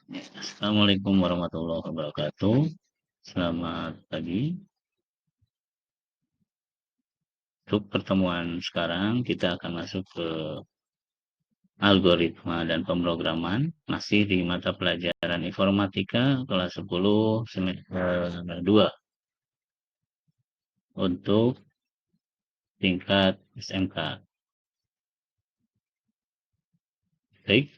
Assalamualaikum warahmatullahi wabarakatuh. Selamat pagi. Untuk pertemuan sekarang kita akan masuk ke algoritma dan pemrograman, masih di mata pelajaran informatika kelas 10 semester 2 untuk tingkat SMK. Baik,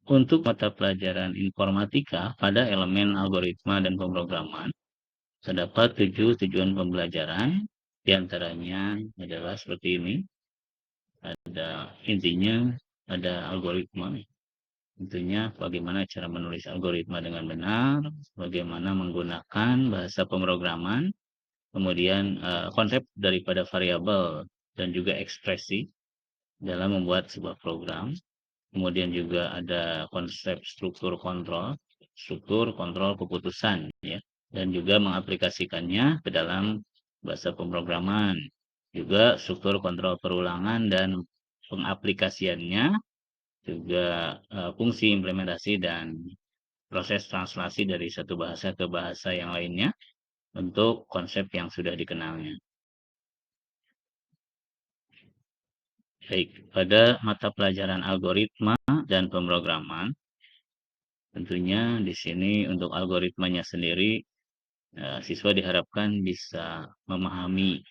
untuk mata pelajaran informatika pada elemen algoritma dan pemrograman terdapat 7 tujuan pembelajaran, di antaranya adalah seperti ini. Intinya ada algoritma. Tentunya bagaimana cara menulis algoritma dengan benar, bagaimana menggunakan bahasa pemrograman, kemudian konsep daripada variabel dan juga ekspresi dalam membuat sebuah program. Kemudian juga ada konsep struktur kontrol keputusan, ya, dan juga mengaplikasikannya ke dalam bahasa pemrograman. Juga struktur kontrol perulangan dan pengaplikasiannya, juga fungsi implementasi dan proses translasi dari satu bahasa ke bahasa yang lainnya untuk konsep yang sudah dikenalnya. Baik, pada mata pelajaran algoritma dan pemrograman, tentunya di sini untuk algoritmanya sendiri, siswa diharapkan bisa memahami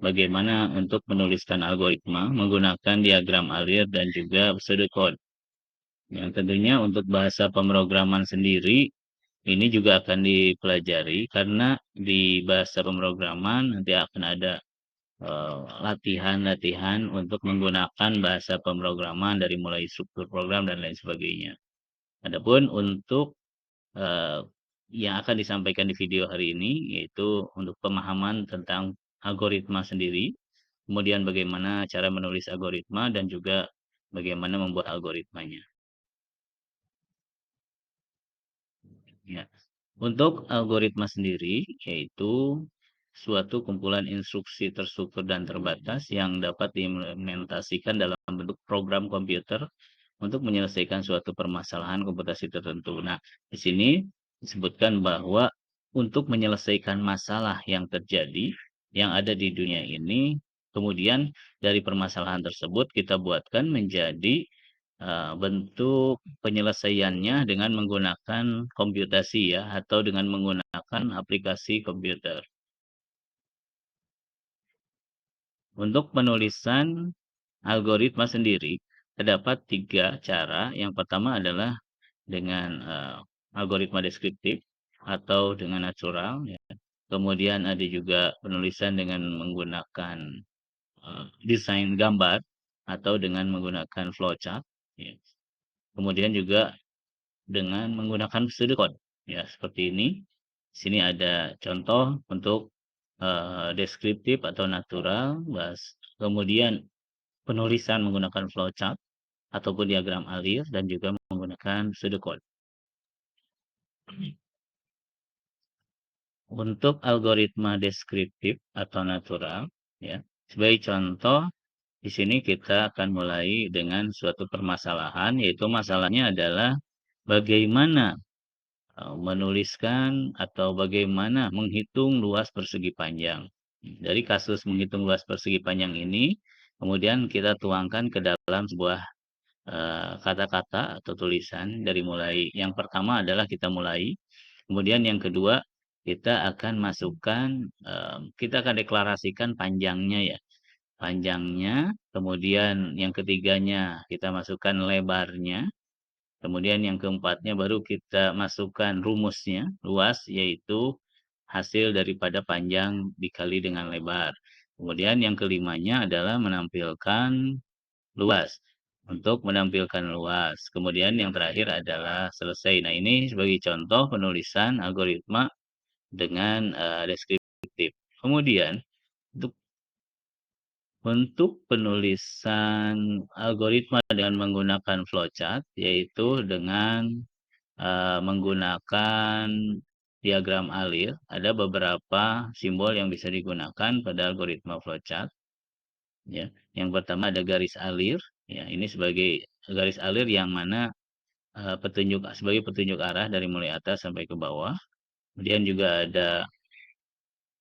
bagaimana untuk menuliskan algoritma menggunakan diagram alir dan juga pseudocode. Yang tentunya untuk bahasa pemrograman sendiri, ini juga akan dipelajari karena di bahasa pemrograman nanti akan ada latihan-latihan untuk menggunakan bahasa pemrograman dari mulai struktur program dan lain sebagainya. Adapun untuk eh, yang akan disampaikan di video hari ini yaitu untuk pemahaman tentang algoritma sendiri, kemudian bagaimana cara menulis algoritma dan juga bagaimana membuat algoritmanya. Ya. Untuk algoritma sendiri, yaitu suatu kumpulan instruksi terstruktur dan terbatas yang dapat diimplementasikan dalam bentuk program komputer untuk menyelesaikan suatu permasalahan komputasi tertentu. Nah, di sini disebutkan bahwa untuk menyelesaikan masalah yang terjadi, yang ada di dunia ini, kemudian dari permasalahan tersebut kita buatkan menjadi bentuk penyelesaiannya dengan menggunakan komputasi ya, atau dengan menggunakan aplikasi komputer. Untuk penulisan algoritma sendiri, terdapat 3 cara. Yang pertama adalah dengan algoritma deskriptif atau dengan natural, ya. Kemudian ada juga penulisan dengan menggunakan desain gambar atau dengan menggunakan flowchart, ya. Kemudian juga dengan menggunakan pseudocode. Ya, seperti ini. Di sini ada contoh untuk deskriptif atau natural, kemudian penulisan menggunakan flowchart ataupun diagram alir dan juga menggunakan pseudocode. Untuk algoritma deskriptif atau natural, ya, sebagai contoh, di sini kita akan mulai dengan suatu permasalahan, yaitu masalahnya adalah bagaimana menuliskan atau bagaimana menghitung luas persegi panjang. Dari kasus menghitung luas persegi panjang ini, kemudian kita tuangkan ke dalam sebuah kata-kata atau tulisan dari mulai yang pertama adalah kita mulai, kemudian yang kedua kita akan masukkan, kita akan deklarasikan panjangnya ya, panjangnya, kemudian yang ketiganya kita masukkan lebarnya, kemudian yang keempatnya baru kita masukkan rumusnya, luas, yaitu hasil daripada panjang dikali dengan lebar. Kemudian yang kelimanya adalah menampilkan luas. Untuk menampilkan luas. Kemudian yang terakhir adalah selesai. Nah, ini sebagai contoh penulisan algoritma dengan deskriptif. Kemudian untuk penulisan algoritma dengan menggunakan flowchart, yaitu dengan menggunakan diagram alir, ada beberapa simbol yang bisa digunakan pada algoritma flowchart. Ya, yang pertama ada garis alir. Ya, ini sebagai garis alir yang mana petunjuk sebagai petunjuk arah dari mulai atas sampai ke bawah. Kemudian juga ada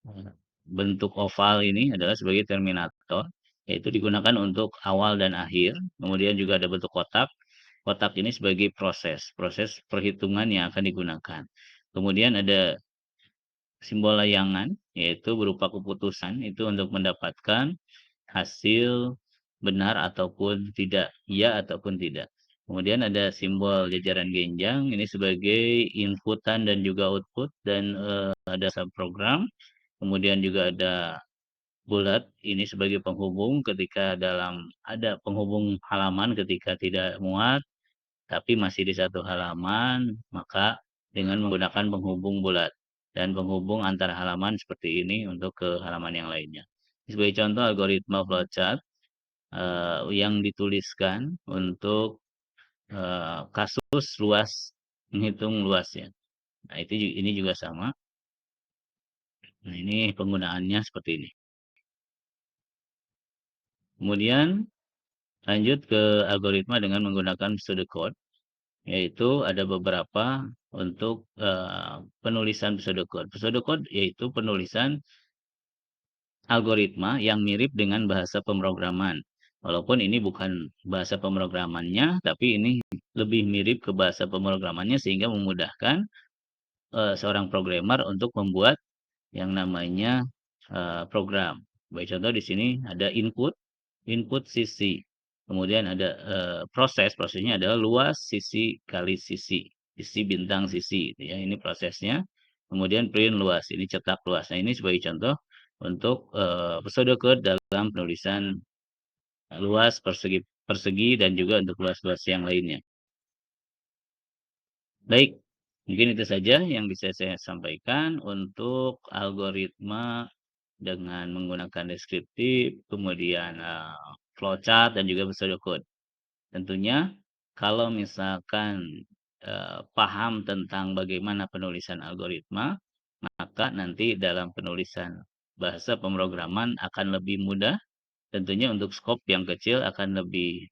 Eee, bentuk oval ini adalah sebagai terminator, yaitu digunakan untuk awal dan akhir. Kemudian juga ada bentuk kotak. Kotak ini sebagai proses perhitungan yang akan digunakan. Kemudian ada simbol layangan, yaitu berupa keputusan, itu untuk mendapatkan hasil benar ataupun tidak, iya ataupun tidak. Kemudian ada simbol jajaran genjang, ini sebagai inputan dan juga output dan, ada subprogram. Kemudian juga ada bulat, ini sebagai penghubung ketika ada penghubung halaman ketika tidak muat, tapi masih di satu halaman, maka dengan menggunakan penghubung bulat dan penghubung antar halaman seperti ini untuk ke halaman yang lainnya. Sebagai contoh algoritma flowchart, yang dituliskan untuk, kasus luas, menghitung luasnya. Nah ini juga sama. Nah ini penggunaannya seperti ini. Kemudian lanjut ke algoritma dengan menggunakan pseudocode, yaitu ada beberapa untuk, penulisan pseudocode. Pseudocode yaitu penulisan algoritma yang mirip dengan bahasa pemrograman. Walaupun ini bukan bahasa pemrogramannya, tapi ini lebih mirip ke bahasa pemrogramannya sehingga memudahkan, seorang programmer untuk membuat yang namanya, program. Sebagai contoh di sini ada input sisi, kemudian ada, prosesnya adalah luas sisi kali sisi, sisi bintang sisi gitu ya, ini prosesnya. Kemudian print luas, ini cetak luas. Nah, ini sebagai contoh untuk, pseudocode dalam penulisan luas, persegi persegi, dan juga untuk luas-luas yang lainnya. Baik, mungkin itu saja yang bisa saya sampaikan untuk algoritma dengan menggunakan deskriptif, kemudian, flowchart dan juga pseudocode. Tentunya kalau misalkan, paham tentang bagaimana penulisan algoritma, maka nanti dalam penulisan bahasa pemrograman akan lebih mudah. Tentunya untuk skop yang kecil akan lebih,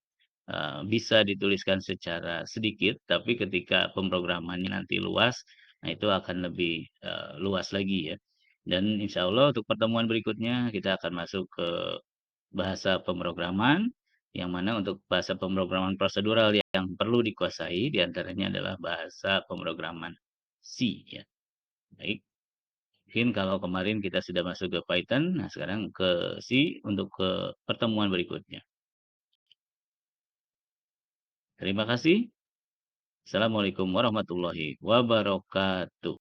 bisa dituliskan secara sedikit, tapi ketika pemrogramannya nanti luas, nah itu akan lebih, luas lagi ya. Dan insya Allah untuk pertemuan berikutnya kita akan masuk ke bahasa pemrograman, yang mana untuk bahasa pemrograman prosedural yang perlu dikuasai diantaranya adalah bahasa pemrograman C ya. Baik, mungkin kalau kemarin kita sudah masuk ke Python, nah sekarang ke C untuk ke pertemuan berikutnya. Terima kasih. Assalamualaikum warahmatullahi wabarakatuh.